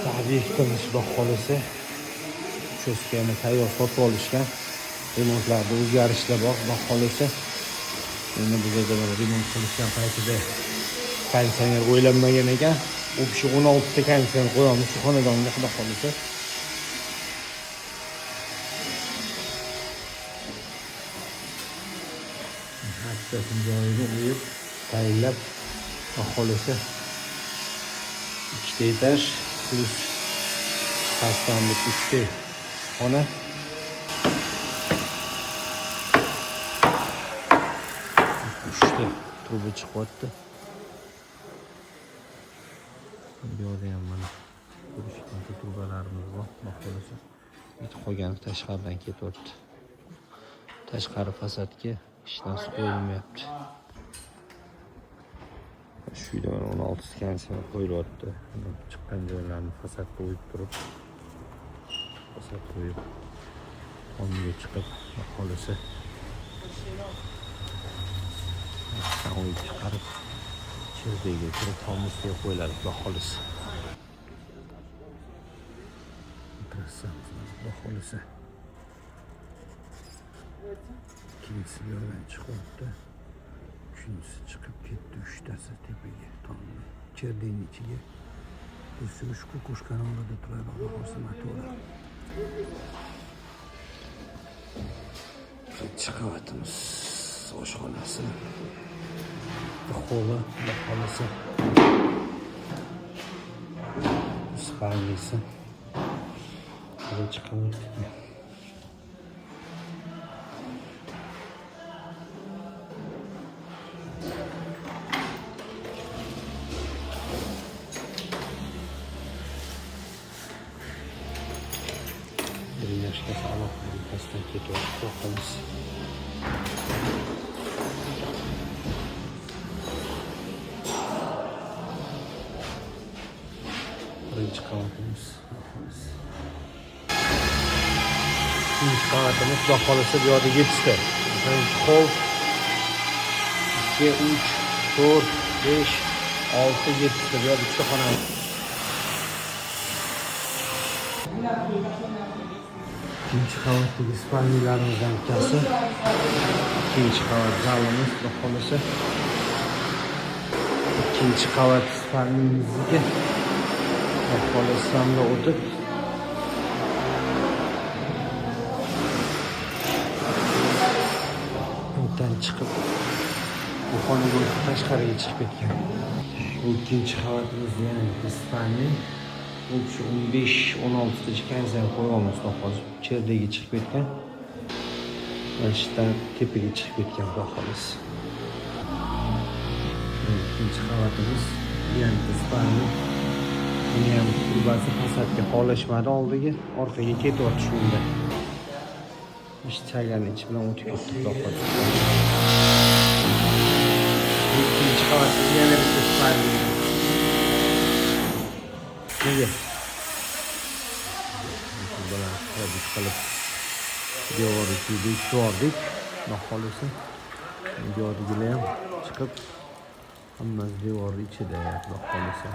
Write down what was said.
Tabiiy qilmish baholisi cho'skani tayyor sotib olishgan. Remontlarda o'zgarishlar bor baholisi. Endi bu yerda remont qilishgan paytida konditsioner o'ylanmagan ekan. U kishi 16 ta konditsioner qo'yamiz shu xonadonga xudo xolisa. Hattasini joyiga qo'yib, tayinlab baholisi 2 ta etaj plus pastdanlik 3 ta xona. Truba chiqyapti. Bu yerda ham mana ko'rishgan trubalarimiz bor, baholisi. Bitta qolgani tashqaridan ketyapti. Tashqari fasadga hech narsa qo'yilmayapti. Shu yerda 16 konditsioner qo'yilyapti. Chiqqan joylarni fasadga qo'yib turib, fasad qo'yib, tomga chiqib baholisi. O'yib chiqarib cherdaga kirib tomusga qo'yiladi baholisi. Baholisi ikkinchisi bu yerdan chiqyapti, uchinchisi chiqib ketdi, uchtasi tepaga tomga cherdagini ichiga. Shu kukushkani oldida turadi baholisi motori. Chiqyapmiz oshxonasi. Ho'la baholisi. Spalnisi. Buraya chiqamiz. Bir yaşta sağlık pastan ketiyor. Bakalım. Birinchi qavatimiz baholisi. Ikkinchi qavatimiz baholisi bu yerda 7 ta. Birinchi hol 2, 3, 4, 5, 6, 7 ta. Bu yerda 3 ta xona. İkinci qavatdagi spalnilarimizdan bittasi. İkinci qavat zalimiz baholisi. İkinci qavat spalnimizniki. Baholisidan o'tib bundan chiqib bu xonaga tashqariga chiqib ketgan. Bu ikkinchi qavatimiz yana spalni. Bu 15-16 ta konditsioner qo'yamiz hozir. Cherdaga chiqib ketgan. Mashdan tepaga chiqib ketgan baholisi. İkinci qavatimiz yana spalni. Buni ham turbasi fasadga qolishmadi oldiga, orqaga ketyapti shunda. Ish chagani ichi bilan o'tib ketdi baholisi. Ikkinchi qavatimiz yana bitta spalni. Nega? Bular qilib qilib devorga bekitdik, baholisi. Devorga ham chiqib hammasi devor ichida baholisi.